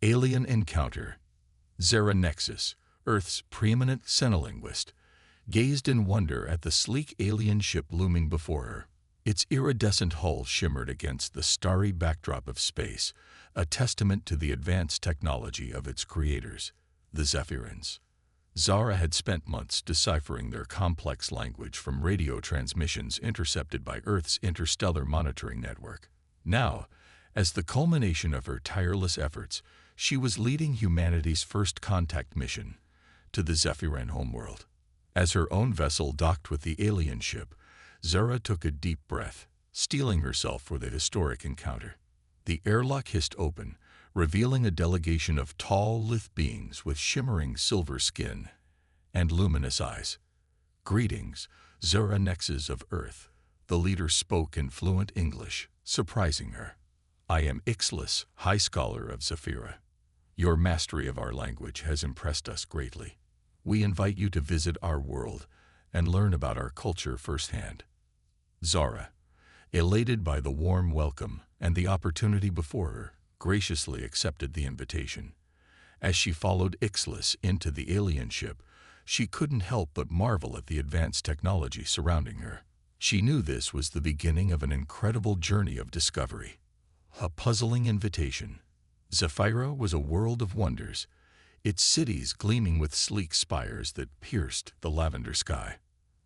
Alien Encounter. Zara Nexus, Earth's preeminent xenolinguist, gazed in wonder at the sleek alien ship looming before her. Its iridescent hull shimmered against the starry backdrop of space, a testament to the advanced technology of its creators, the Zephyrins. Zara had spent months deciphering their complex language from radio transmissions intercepted by Earth's interstellar monitoring network. Now, as the culmination of her tireless efforts, she was leading humanity's first contact mission to the Zephyrin homeworld. As her own vessel docked with the alien ship, Zara took a deep breath, steeling herself for the historic encounter. The airlock hissed open, revealing a delegation of tall, lithe beings with shimmering silver skin and luminous eyes. "Greetings, Zara Nexus of Earth," the leader spoke in fluent English, surprising her. "I am Ixlis, High Scholar of Zephira. Your mastery of our language has impressed us greatly. We invite you to visit our world and learn about our culture firsthand." Zara, elated by the warm welcome and the opportunity before her, graciously accepted the invitation. As she followed Ixlis into the alien ship, she couldn't help but marvel at the advanced technology surrounding her. She knew this was the beginning of an incredible journey of discovery. A puzzling invitation. Zephira was a world of wonders, its cities gleaming with sleek spires that pierced the lavender sky.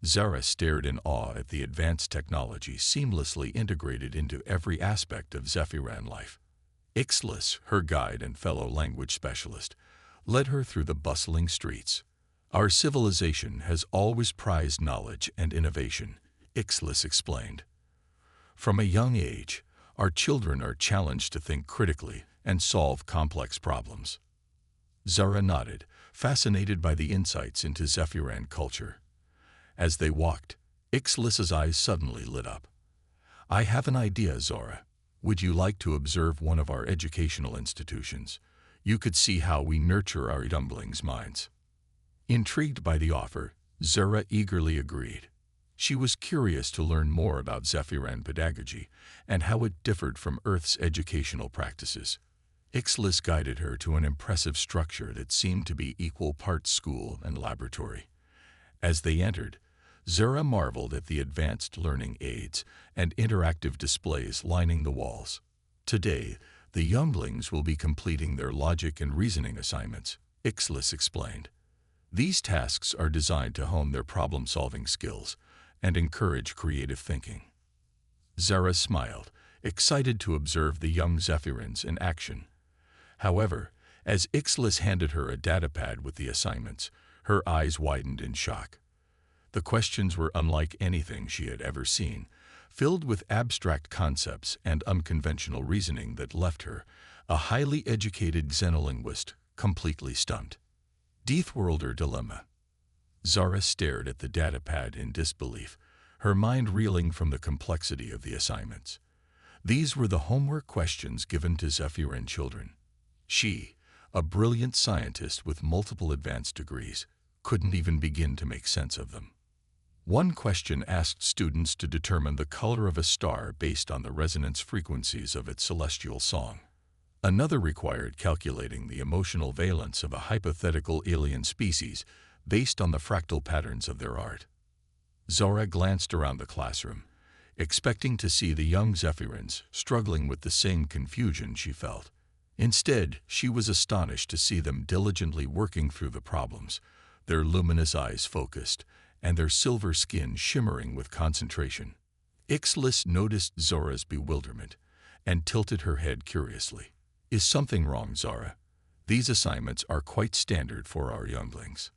Zara stared in awe at the advanced technology seamlessly integrated into every aspect of Zephyran life. Ixlis, her guide and fellow language specialist, led her through the bustling streets. "Our civilization has always prized knowledge and innovation," Ixlis explained. "From a young age, our children are challenged to think critically and solve complex problems." Zara nodded, fascinated by the insights into Zephyran culture. As they walked, Ixlis's eyes suddenly lit up. "I have an idea, Zara. Would you like to observe one of our educational institutions? You could see how we nurture our younglings' minds." Intrigued by the offer, Zara eagerly agreed. She was curious to learn more about Zephyran pedagogy and how it differed from Earth's educational practices. Ixlis guided her to an impressive structure that seemed to be equal parts school and laboratory. As they entered, Zara marveled at the advanced learning aids and interactive displays lining the walls. "Today, the younglings will be completing their logic and reasoning assignments," Ixlis explained. "These tasks are designed to hone their problem-solving skills and encourage creative thinking." Zara smiled, excited to observe the young Zephyrins in action. However, as Ixlis handed her a datapad with the assignments, her eyes widened in shock. The questions were unlike anything she had ever seen, filled with abstract concepts and unconventional reasoning that left her, a highly educated xenolinguist, completely stumped. Deathworlder dilemma. Zara stared at the datapad in disbelief, her mind reeling from the complexity of the assignments. These were the homework questions given to Zephyrin children. She, a brilliant scientist with multiple advanced degrees, couldn't even begin to make sense of them. One question asked students to determine the color of a star based on the resonance frequencies of its celestial song. Another required calculating the emotional valence of a hypothetical alien species based on the fractal patterns of their art. Zara glanced around the classroom, expecting to see the young Zephyrins struggling with the same confusion she felt. Instead, she was astonished to see them diligently working through the problems, their luminous eyes focused, and their silver skin shimmering with concentration. Ixlis noticed Zara's bewilderment and tilted her head curiously. "Is something wrong, Zara? These assignments are quite standard for our younglings."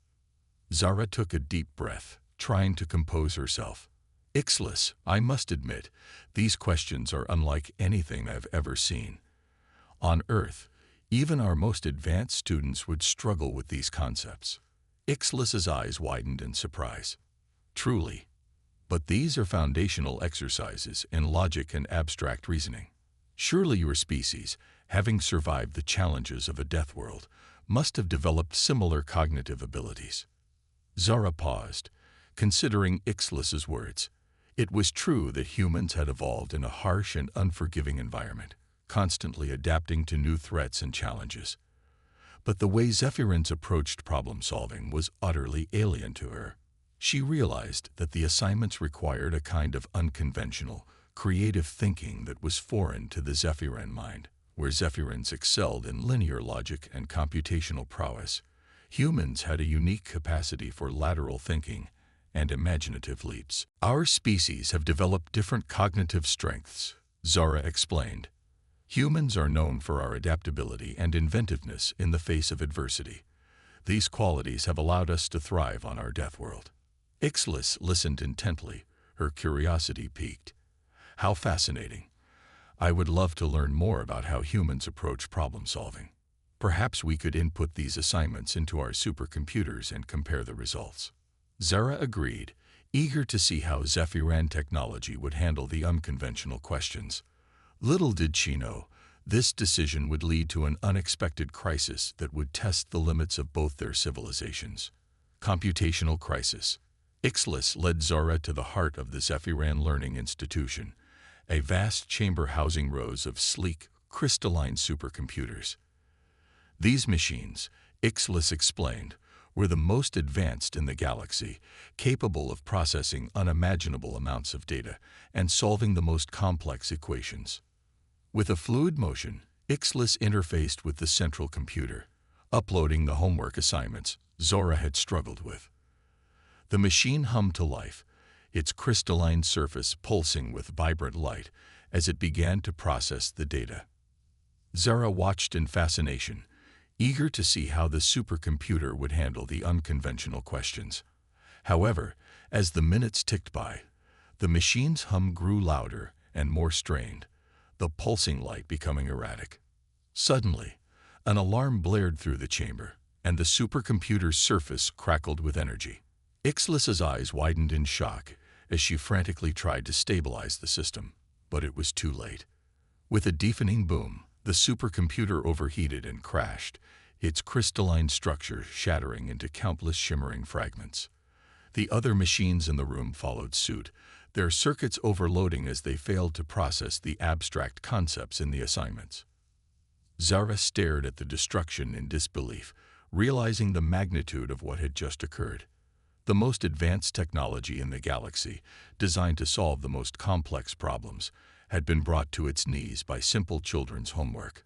Zara took a deep breath, trying to compose herself. "Ixlis, I must admit, these questions are unlike anything I've ever seen. On Earth, even our most advanced students would struggle with these concepts." Ixlis's eyes widened in surprise. "Truly. But these are foundational exercises in logic and abstract reasoning. Surely your species, having survived the challenges of a death world, must have developed similar cognitive abilities." Zara paused, considering Ixlis's words. It was true that humans had evolved in a harsh and unforgiving environment, constantly adapting to new threats and challenges. But the way Zephyrins approached problem-solving was utterly alien to her. She realized that the assignments required a kind of unconventional, creative thinking that was foreign to the Zephyrin mind. Where Zephyrins excelled in linear logic and computational prowess, humans had a unique capacity for lateral thinking and imaginative leaps. Our species have developed different cognitive strengths, Zara explained. Humans are known for our adaptability and inventiveness in the face of adversity. These qualities have allowed us to thrive on our death world. Ixlis listened intently, her curiosity piqued. How fascinating. I would love to learn more about how humans approach problem-solving. Perhaps we could input these assignments into our supercomputers and compare the results. Zara agreed, eager to see how Zephyrin technology would handle the unconventional questions. Little did she know, this decision would lead to an unexpected crisis that would test the limits of both their civilizations. Computational crisis. Ixlis led Zara to the heart of the Zephyrin Learning Institution, a vast chamber housing rows of sleek, crystalline supercomputers. These machines, Ixlis explained, were the most advanced in the galaxy, capable of processing unimaginable amounts of data and solving the most complex equations. With a fluid motion, Ixlis interfaced with the central computer, uploading the homework assignments Zora had struggled with. The machine hummed to life, its crystalline surface pulsing with vibrant light as it began to process the data. Zara watched in fascination, eager to see how the supercomputer would handle the unconventional questions. However, as the minutes ticked by, the machine's hum grew louder and more strained, the pulsing light becoming erratic. Suddenly, an alarm blared through the chamber, and the supercomputer's surface crackled with energy. Ixlis's eyes widened in shock as she frantically tried to stabilize the system, but it was too late. With a deafening boom, the supercomputer overheated and crashed, its crystalline structure shattering into countless shimmering fragments. The other machines in the room followed suit, their circuits overloading as they failed to process the abstract concepts in the assignments. Zara stared at the destruction in disbelief, realizing the magnitude of what had just occurred. The most advanced technology in the galaxy, designed to solve the most complex problems, had been brought to its knees by simple children's homework.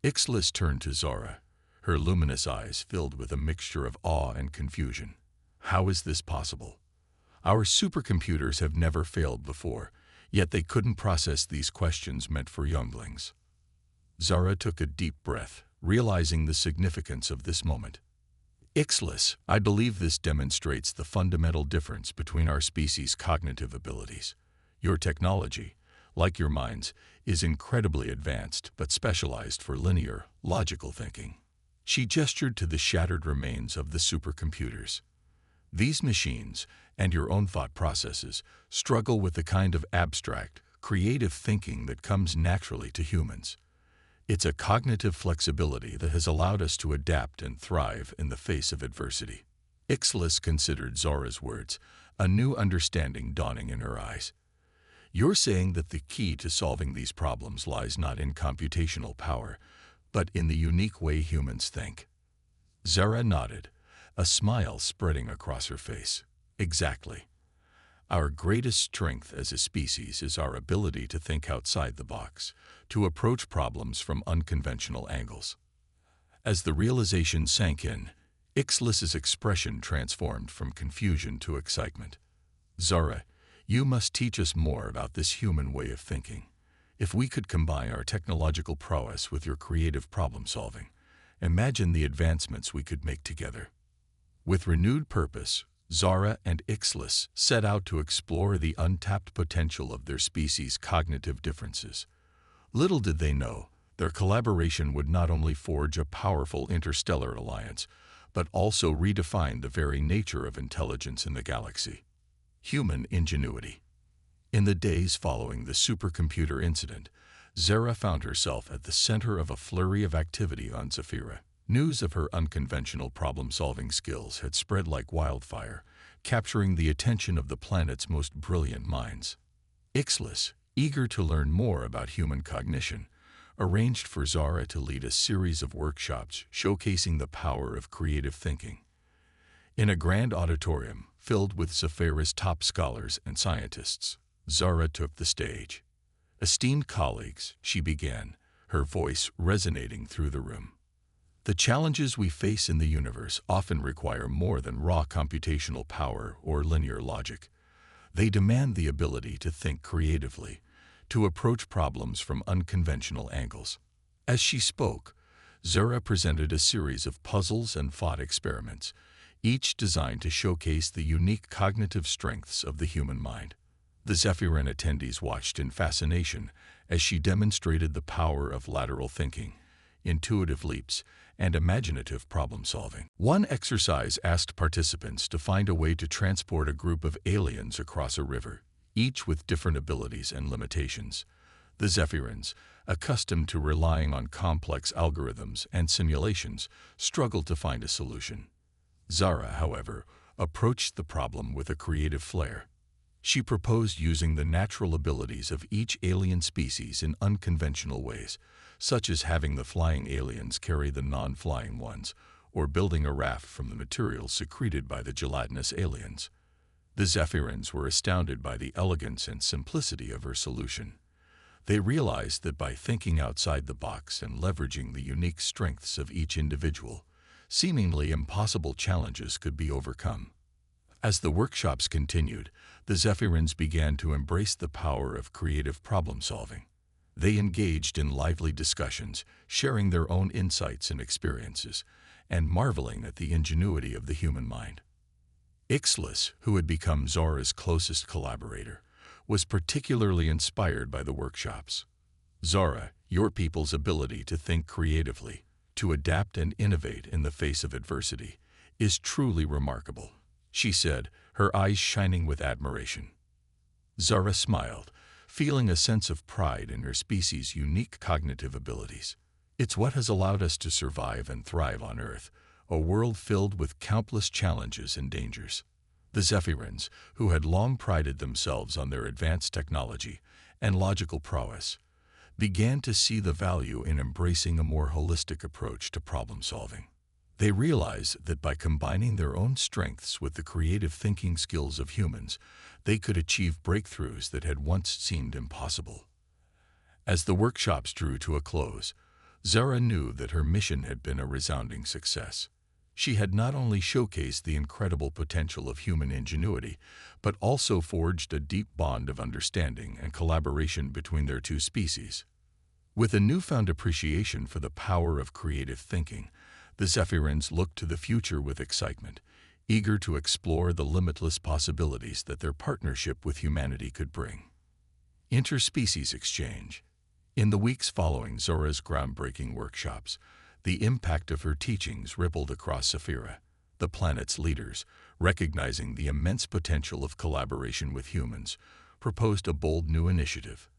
Ixlis turned to Zara, her luminous eyes filled with a mixture of awe and confusion. How is this possible? Our supercomputers have never failed before, yet they couldn't process these questions meant for younglings. Zara took a deep breath, realizing the significance of this moment. Ixlis, I believe this demonstrates the fundamental difference between our species' cognitive abilities. Your technology, like your minds, is incredibly advanced but specialized for linear, logical thinking. She gestured to the shattered remains of the supercomputers. These machines, and your own thought processes, struggle with the kind of abstract, creative thinking that comes naturally to humans. It's a cognitive flexibility that has allowed us to adapt and thrive in the face of adversity. Ixlis considered Zora's words, a new understanding dawning in her eyes. You're saying that the key to solving these problems lies not in computational power, but in the unique way humans think. Zara nodded, a smile spreading across her face. Exactly. Our greatest strength as a species is our ability to think outside the box, to approach problems from unconventional angles. As the realization sank in, Ixlis's expression transformed from confusion to excitement. Zara, you must teach us more about this human way of thinking. If we could combine our technological prowess with your creative problem-solving, imagine the advancements we could make together. With renewed purpose, Zara and Ixlis set out to explore the untapped potential of their species' cognitive differences. Little did they know, their collaboration would not only forge a powerful interstellar alliance, but also redefine the very nature of intelligence in the galaxy. Human ingenuity. In the days following the supercomputer incident, Zara found herself at the center of a flurry of activity on Zephyra. News of her unconventional problem-solving skills had spread like wildfire, capturing the attention of the planet's most brilliant minds. Ixlis, eager to learn more about human cognition, arranged for Zara to lead a series of workshops showcasing the power of creative thinking. In a grand auditorium filled with Zephyra's top scholars and scientists, Zara took the stage. "Esteemed colleagues," she began, her voice resonating through the room. "The challenges we face in the universe often require more than raw computational power or linear logic. They demand the ability to think creatively, to approach problems from unconventional angles." As she spoke, Zara presented a series of puzzles and thought experiments, each designed to showcase the unique cognitive strengths of the human mind. The Zephyrin attendees watched in fascination as she demonstrated the power of lateral thinking, intuitive leaps, and imaginative problem-solving. One exercise asked participants to find a way to transport a group of aliens across a river, each with different abilities and limitations. The Zephyrins, accustomed to relying on complex algorithms and simulations, struggled to find a solution. Zara, however, approached the problem with a creative flair. She proposed using the natural abilities of each alien species in unconventional ways, such as having the flying aliens carry the non-flying ones, or building a raft from the materials secreted by the gelatinous aliens. The Zephyrins were astounded by the elegance and simplicity of her solution. They realized that by thinking outside the box and leveraging the unique strengths of each individual, seemingly impossible challenges could be overcome. As the workshops continued, the Zephyrins began to embrace the power of creative problem-solving. They engaged in lively discussions, sharing their own insights and experiences, and marveling at the ingenuity of the human mind. Ixlis, who had become Zara's closest collaborator, was particularly inspired by the workshops. "Zara, your people's ability to think creatively, to adapt and innovate in the face of adversity, is truly remarkable," she said, her eyes shining with admiration. Zara smiled, feeling a sense of pride in her species' unique cognitive abilities. "It's what has allowed us to survive and thrive on Earth, a world filled with countless challenges and dangers." The Zephyrins, who had long prided themselves on their advanced technology and logical prowess, began to see the value in embracing a more holistic approach to problem-solving. They realized that by combining their own strengths with the creative thinking skills of humans, they could achieve breakthroughs that had once seemed impossible. As the workshops drew to a close, Zara knew that her mission had been a resounding success. She had not only showcased the incredible potential of human ingenuity, but also forged a deep bond of understanding and collaboration between their two species. With a newfound appreciation for the power of creative thinking, the Zephyrins looked to the future with excitement, eager to explore the limitless possibilities that their partnership with humanity could bring. Interspecies exchange. In the weeks following Zara's groundbreaking workshops, the impact of her teachings rippled across Zephira. The planet's leaders, recognizing the immense potential of collaboration with humans, proposed a bold new initiative: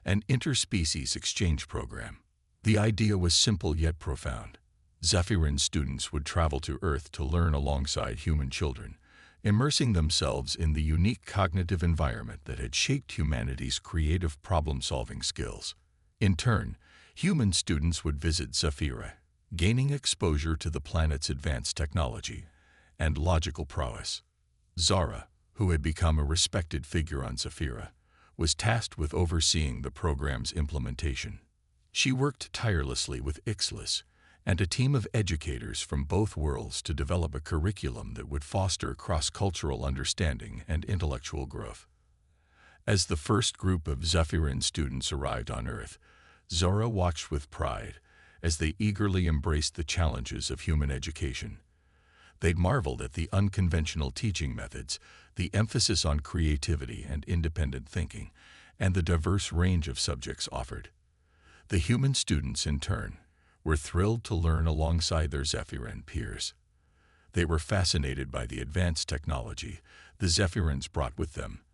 an interspecies exchange program. The idea was simple yet profound. Zephyrin students would travel to Earth to learn alongside human children, immersing themselves in the unique cognitive environment that had shaped humanity's creative problem-solving skills. In turn, human students would visit Zephira, gaining exposure to the planet's advanced technology and logical prowess. Zara, who had become a respected figure on Zephira, was tasked with overseeing the program's implementation. She worked tirelessly with Ixlis and a team of educators from both worlds to develop a curriculum that would foster cross-cultural understanding and intellectual growth. As the first group of Zephyrin students arrived on Earth, Zara watched with pride as they eagerly embraced the challenges of human education. They marveled at the unconventional teaching methods, the emphasis on creativity and independent thinking, and the diverse range of subjects offered. The human students, in turn, were thrilled to learn alongside their Zephyrin peers. They were fascinated by the advanced technology the Zephyrins brought with them,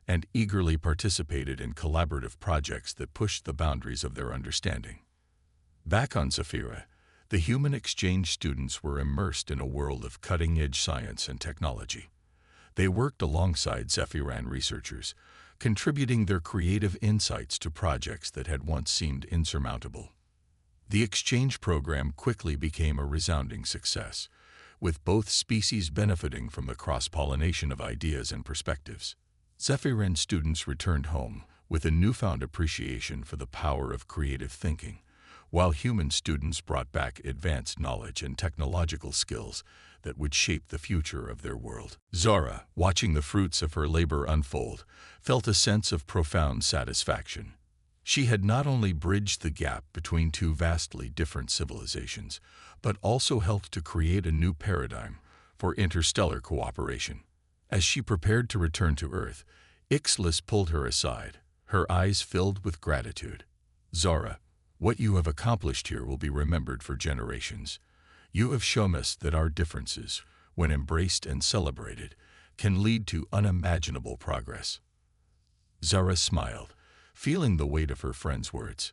and eagerly participated in collaborative projects that pushed the boundaries of their understanding. Back on Zephira, the human exchange students were immersed in a world of cutting-edge science and technology. They worked alongside Zephyran researchers, contributing their creative insights to projects that had once seemed insurmountable. The exchange program quickly became a resounding success, with both species benefiting from the cross-pollination of ideas and perspectives. Zephyrin students returned home with a newfound appreciation for the power of creative thinking, while human students brought back advanced knowledge and technological skills that would shape the future of their world. Zara, watching the fruits of her labor unfold, felt a sense of profound satisfaction. She had not only bridged the gap between two vastly different civilizations, but also helped to create a new paradigm for interstellar cooperation. As she prepared to return to Earth, Ixlis pulled her aside, her eyes filled with gratitude. "Zara, what you have accomplished here will be remembered for generations. You have shown us that our differences, when embraced and celebrated, can lead to unimaginable progress." Zara smiled, feeling the weight of her friend's words.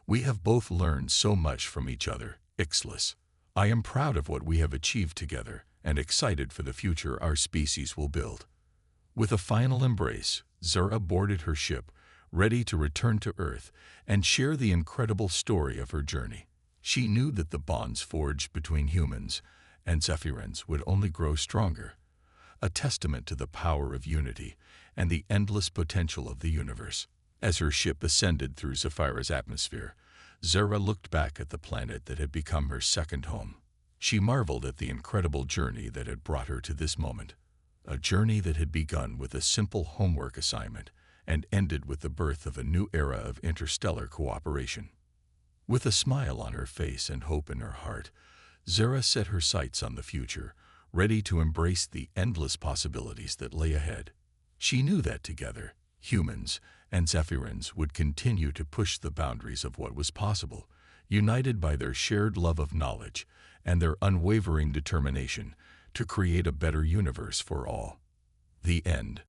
"We have both learned so much from each other, Ixlis. I am proud of what we have achieved together and excited for the future our species will build." With a final embrace, Zara boarded her ship, ready to return to Earth and share the incredible story of her journey. She knew that the bonds forged between humans and Zephyrins would only grow stronger, a testament to the power of unity and the endless potential of the universe. As her ship ascended through Zephyr's atmosphere, Zara looked back at the planet that had become her second home. She marveled at the incredible journey that had brought her to this moment, a journey that had begun with a simple homework assignment and ended with the birth of a new era of interstellar cooperation. With a smile on her face and hope in her heart, Zara set her sights on the future, ready to embrace the endless possibilities that lay ahead. She knew that together, humans and Zephyrins would continue to push the boundaries of what was possible, united by their shared love of knowledge and their unwavering determination to create a better universe for all. The end.